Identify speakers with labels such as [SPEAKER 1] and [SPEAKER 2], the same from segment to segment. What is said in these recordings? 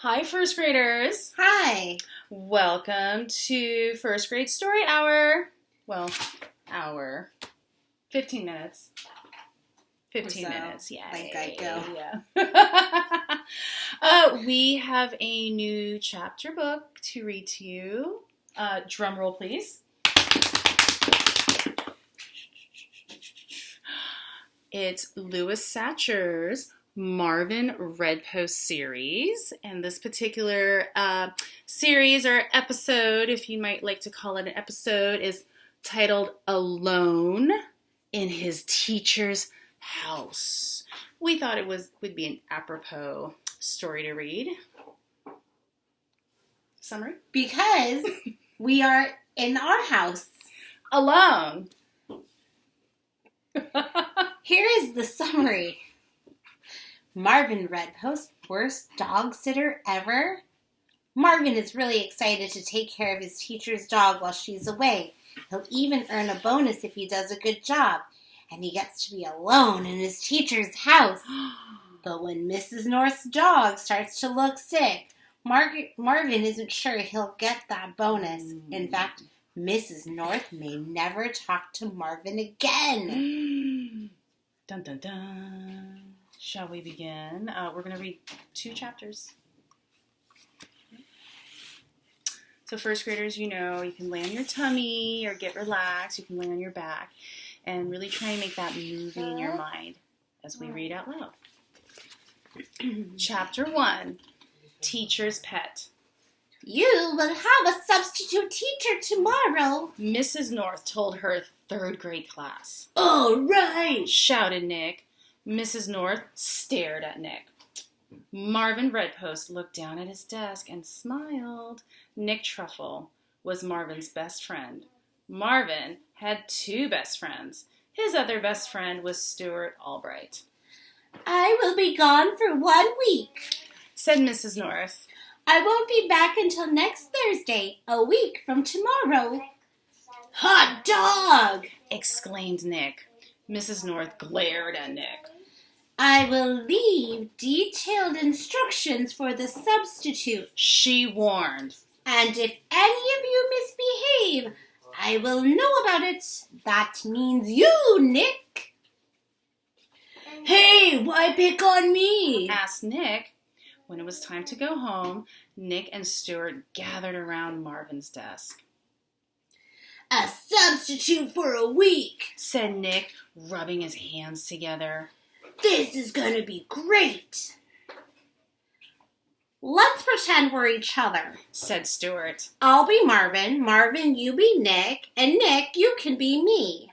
[SPEAKER 1] Hi, first graders.
[SPEAKER 2] Hi.
[SPEAKER 1] Welcome to First Grade Story Hour. Well, hour. 15 minutes. 15 minutes, yeah.
[SPEAKER 2] Like I go.
[SPEAKER 1] Yeah. We have a new chapter book to read to you. Drum roll, please. It's Louis Sacher's Marvin Redpost series, and this particular series or episode, if you might like to call it an episode, is titled Alone in His Teacher's House. We thought it would be an apropos story to read. Summary?
[SPEAKER 2] Because we are in our house.
[SPEAKER 1] Alone.
[SPEAKER 2] Here is the summary. Marvin Redpost, worst dog sitter ever. Marvin is really excited to take care of his teacher's dog while she's away. He'll even earn a bonus if he does a good job. And he gets to be alone in his teacher's house. But when Mrs. North's dog starts to look sick, Marvin isn't sure he'll get that bonus. In fact, Mrs. North may never talk to Marvin again.
[SPEAKER 1] Dun, dun, dun. Shall we begin? We're going to read 2 chapters. So first graders, you know, you can lay on your tummy or get relaxed. You can lay on your back and really try and make that movie in your mind as we read out loud. Chapter 1, Teacher's Pet.
[SPEAKER 2] You will have a substitute teacher tomorrow,
[SPEAKER 1] Mrs. North told her 3rd grade class.
[SPEAKER 2] All right,
[SPEAKER 1] shouted Nick. Mrs. North stared at Nick. Marvin Redpost looked down at his desk and smiled. Nick Truffle was Marvin's best friend. Marvin had 2 best friends. His other best friend was Stuart Albright.
[SPEAKER 2] I will be gone for 1 week,
[SPEAKER 1] said Mrs. North.
[SPEAKER 2] I won't be back until next Thursday, a week from tomorrow. Hot dog!
[SPEAKER 1] Exclaimed Nick. Mrs. North glared at Nick.
[SPEAKER 2] I will leave detailed instructions for the substitute,
[SPEAKER 1] she warned.
[SPEAKER 2] And if any of you misbehave, I will know about it. That means you, Nick. Hey, why pick on me?
[SPEAKER 1] asked Nick. When it was time to go home, Nick and Stuart gathered around Marvin's desk.
[SPEAKER 2] A substitute for a week,
[SPEAKER 1] said Nick, rubbing his hands together.
[SPEAKER 2] This is going to be great. Let's pretend we're each other,
[SPEAKER 1] said Stuart.
[SPEAKER 2] I'll be Marvin, Marvin, you be Nick, and Nick, you can be me.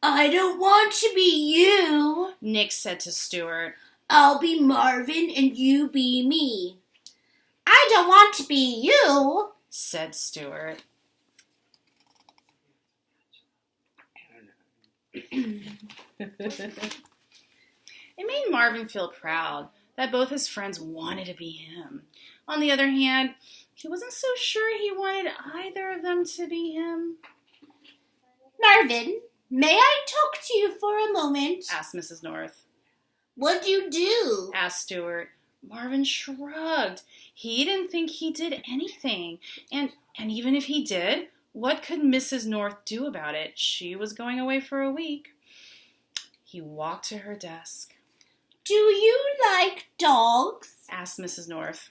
[SPEAKER 2] I don't want to be you,
[SPEAKER 1] Nick said to Stuart.
[SPEAKER 2] I'll be Marvin and you be me. I don't want to be you, said
[SPEAKER 1] Stuart. It made Marvin feel proud that both his friends wanted to be him. On the other hand, he wasn't so sure he wanted either of them to be him.
[SPEAKER 2] Marvin, may I talk to you for a moment?
[SPEAKER 1] asked Mrs. North.
[SPEAKER 2] What'd you do?
[SPEAKER 1] asked Stuart. Marvin shrugged. He didn't think he did anything. And even if he did, what could Mrs. North do about it? She was going away for a week. He walked to her desk.
[SPEAKER 2] Do you like dogs?
[SPEAKER 1] asked Mrs. North.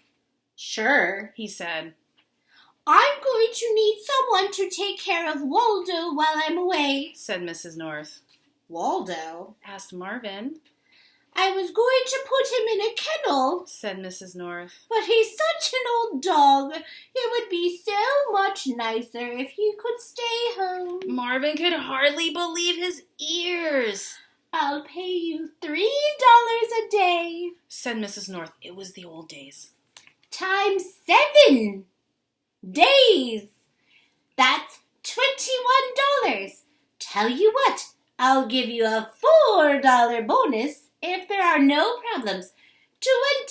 [SPEAKER 2] Sure,
[SPEAKER 1] he said.
[SPEAKER 2] I'm going to need someone to take care of Waldo while I'm away, said Mrs. North. Waldo?
[SPEAKER 1] asked Marvin.
[SPEAKER 2] I was going to put him in a kennel,
[SPEAKER 1] said Mrs. North.
[SPEAKER 2] But he's such an old dog. It would be so much nicer if he could stay home.
[SPEAKER 1] Marvin could hardly believe his ears.
[SPEAKER 2] I'll pay you $3 a day, said Mrs. North.
[SPEAKER 1] It was the old days.
[SPEAKER 2] Times 7 days. That's $21. Tell you what, I'll give you a $4 bonus if there are no problems.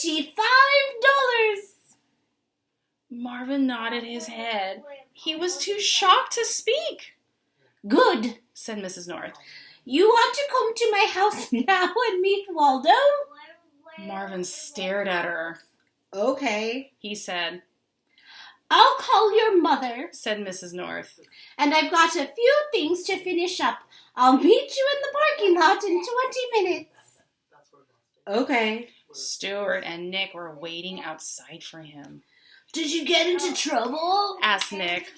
[SPEAKER 2] $25.
[SPEAKER 1] Marvin nodded his head. He was too shocked to speak.
[SPEAKER 2] Good,
[SPEAKER 1] said Mrs. North.
[SPEAKER 2] You want to come to my house now and meet Waldo?
[SPEAKER 1] Marvin stared at her.
[SPEAKER 2] Okay,
[SPEAKER 1] he said.
[SPEAKER 2] I'll call your mother,
[SPEAKER 1] said Mrs. North.
[SPEAKER 2] And I've got a few things to finish up. I'll meet you in the parking lot in 20 minutes. Okay.
[SPEAKER 1] Stuart and Nick were waiting outside for him.
[SPEAKER 2] Did you get into trouble?
[SPEAKER 1] asked Nick.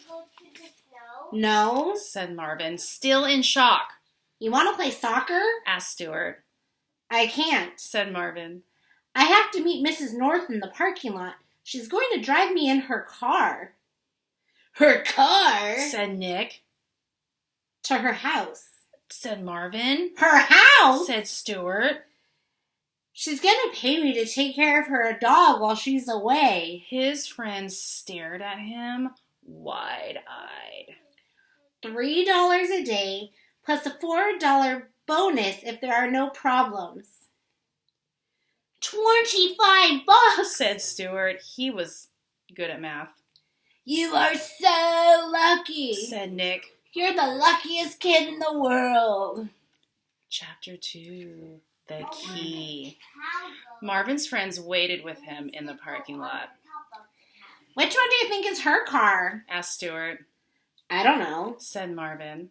[SPEAKER 2] No,
[SPEAKER 1] said Marvin, still in shock.
[SPEAKER 2] You want to play soccer?
[SPEAKER 1] asked Stuart.
[SPEAKER 2] I can't,
[SPEAKER 1] said Marvin.
[SPEAKER 2] I have to meet Mrs. North in the parking lot. She's going to drive me in her car. Her car?
[SPEAKER 1] said Nick.
[SPEAKER 2] To her house.
[SPEAKER 1] said Marvin.
[SPEAKER 2] Her house?
[SPEAKER 1] said Stuart.
[SPEAKER 2] She's going to pay me to take care of her dog while she's away.
[SPEAKER 1] His friends stared at him wide-eyed.
[SPEAKER 2] $3 a day plus a $4 bonus if there are no problems. 25 bucks,
[SPEAKER 1] said Stuart. He was good at math.
[SPEAKER 2] You are so lucky,
[SPEAKER 1] said Nick.
[SPEAKER 2] You're the luckiest kid in the world.
[SPEAKER 1] Chapter 2, The Key. Marvin's friends waited with him in the parking lot.
[SPEAKER 2] Which one do you think is her car?
[SPEAKER 1] asked Stuart.
[SPEAKER 2] I don't know,
[SPEAKER 1] said Marvin.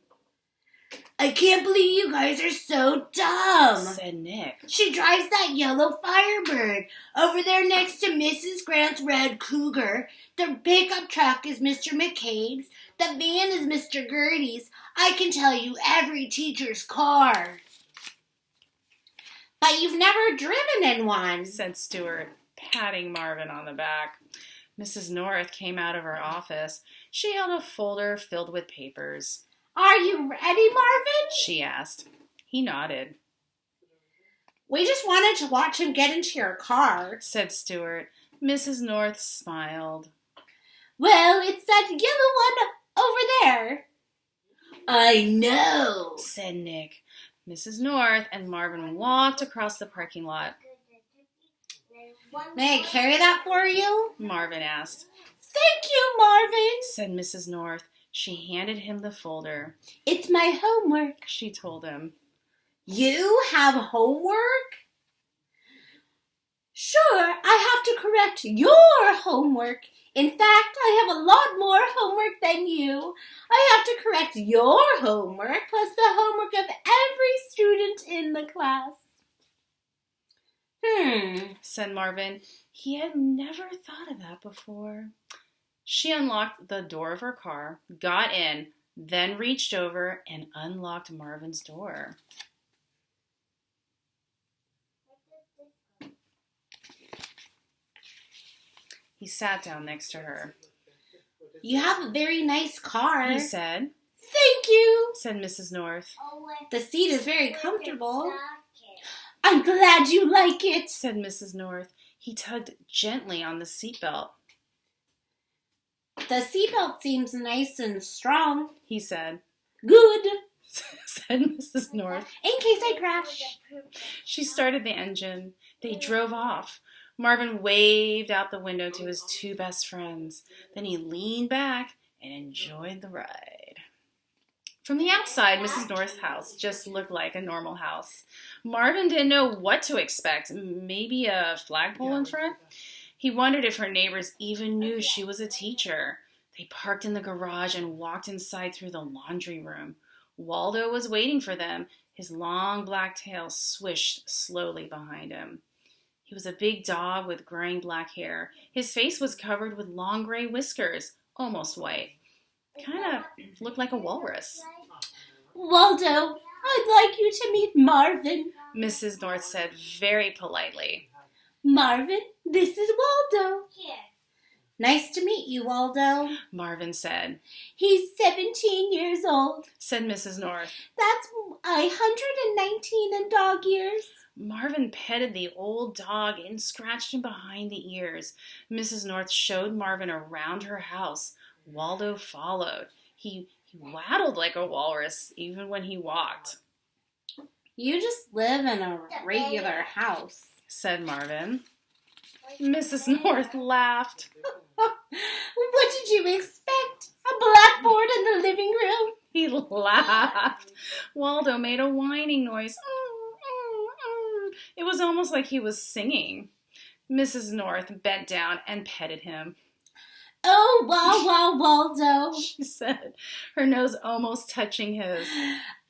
[SPEAKER 2] I can't believe you guys are so dumb,
[SPEAKER 1] said Nick.
[SPEAKER 2] She drives that yellow Firebird over there next to Mrs. Grant's red Cougar. The pickup truck is Mr. McCabe's. The van is Mr. Gertie's. I can tell you every teacher's car. But you've never driven in one,
[SPEAKER 1] said Stuart, patting Marvin on the back. Mrs. North came out of her office. She held a folder filled with papers.
[SPEAKER 2] Are you ready, Marvin?
[SPEAKER 1] she asked. He nodded.
[SPEAKER 2] We just wanted to watch him get into your car,
[SPEAKER 1] said Stuart. Mrs. North smiled.
[SPEAKER 2] Well, it's that yellow one over there. I know,
[SPEAKER 1] said Nick. Mrs. North and Marvin walked across the parking lot.
[SPEAKER 2] May I carry that for you?
[SPEAKER 1] Marvin asked.
[SPEAKER 2] Thank you, Marvin,
[SPEAKER 1] said Mrs. North. She handed him the folder.
[SPEAKER 2] It's my homework,
[SPEAKER 1] she told him.
[SPEAKER 2] You have homework? Sure, I have to correct your homework. In fact, I have a lot more homework than you. I have to correct your homework plus the homework of every student in the class.
[SPEAKER 1] said Marvin. He had never thought of that before. She unlocked the door of her car, got in, then reached over and unlocked Marvin's door. He sat down next to her.
[SPEAKER 2] You have a very nice car,
[SPEAKER 1] he said.
[SPEAKER 2] Thank you,
[SPEAKER 1] said Mrs. North.
[SPEAKER 2] The seat is very comfortable. I'm glad you like it,
[SPEAKER 1] said Mrs. North. He tugged gently on the seatbelt.
[SPEAKER 2] The seatbelt seems nice and strong,
[SPEAKER 1] he said.
[SPEAKER 2] Good,
[SPEAKER 1] said Mrs. North.
[SPEAKER 2] In case I crash.
[SPEAKER 1] She started the engine. They drove off. Marvin waved out the window to his two best friends. Then he leaned back and enjoyed the ride. From the outside, Mrs. North's house just looked like a normal house. Marvin didn't know what to expect. Maybe a flagpole in front? He wondered if her neighbors even knew she was a teacher. They parked in the garage and walked inside through the laundry room. Waldo was waiting for them. His long black tail swished slowly behind him. He was a big dog with graying black hair. His face was covered with long gray whiskers, almost white. Kind of looked like a walrus.
[SPEAKER 2] Waldo, I'd like you to meet Marvin,
[SPEAKER 1] Mrs. North said very politely.
[SPEAKER 2] Marvin, this is Waldo. Nice to meet you, Waldo,
[SPEAKER 1] Marvin said.
[SPEAKER 2] He's 17 years old,
[SPEAKER 1] said Mrs. North.
[SPEAKER 2] That's 119 in dog years.
[SPEAKER 1] Marvin petted the old dog and scratched him behind the ears. Mrs. North showed Marvin around her house. Waldo followed. He waddled like a walrus even when he walked.
[SPEAKER 2] You just live in a regular house,
[SPEAKER 1] said Marvin. Mrs. North laughed.
[SPEAKER 2] What did you expect? A blackboard in the living room?
[SPEAKER 1] He laughed. Waldo made a whining noise. It was almost like he was singing. Mrs. North bent down and petted him.
[SPEAKER 2] Oh, Waldo,
[SPEAKER 1] she said, her nose almost touching his.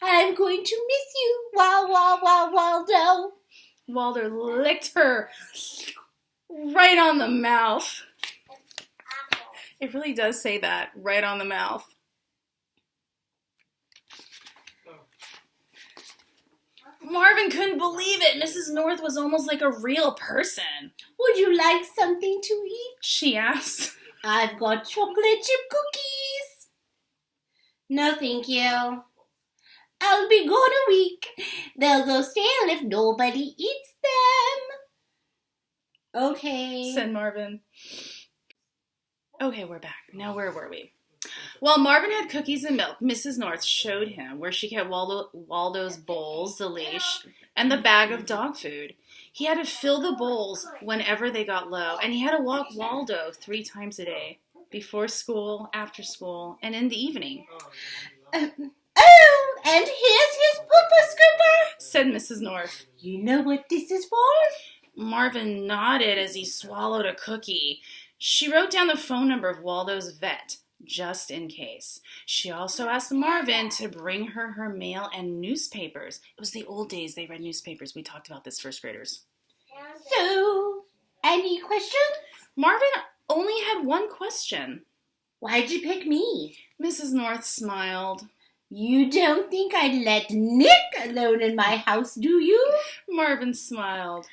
[SPEAKER 2] I'm going to miss you, Waldo.
[SPEAKER 1] Waldo licked her right on the mouth. It really does say that, right on the mouth. Marvin couldn't believe it. Mrs. North was almost like a real person.
[SPEAKER 2] Would you like something to eat?
[SPEAKER 1] She asked.
[SPEAKER 2] I've got chocolate chip cookies. No, thank you. I'll be gone a week. They'll go stale if nobody eats them. Okay,
[SPEAKER 1] said Marvin. Okay, we're back. Now where were we? While Marvin had cookies and milk, Mrs. North showed him where she kept Waldo's bowls, the leash, and the bag of dog food. He had to fill the bowls whenever they got low, and he had to walk Waldo 3 times a day, before school, after school, and in the evening.
[SPEAKER 2] Oh, and here's his pooper scooper,
[SPEAKER 1] said Mrs. North.
[SPEAKER 2] You know what this is for?
[SPEAKER 1] Marvin nodded as he swallowed a cookie. She wrote down the phone number of Waldo's vet, just in case. She also asked Marvin to bring her mail and newspapers. It was the old days they read newspapers. We talked about this, first graders.
[SPEAKER 2] So, any questions?
[SPEAKER 1] Marvin only had one question.
[SPEAKER 2] Why'd you pick me?
[SPEAKER 1] Mrs. North smiled.
[SPEAKER 2] You don't think I'd let Nick alone in my house, do you?
[SPEAKER 1] Marvin smiled.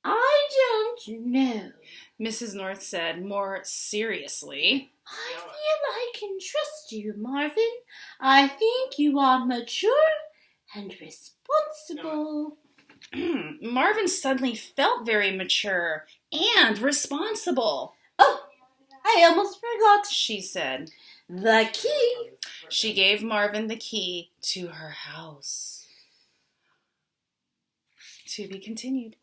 [SPEAKER 2] I don't know,
[SPEAKER 1] Mrs. North said more seriously.
[SPEAKER 2] I feel I can trust you, Marvin. I think you are mature and responsible.
[SPEAKER 1] Marvin suddenly felt very mature and responsible.
[SPEAKER 2] Oh, I almost forgot,
[SPEAKER 1] she said.
[SPEAKER 2] The key.
[SPEAKER 1] She gave Marvin the key to her house. To be continued.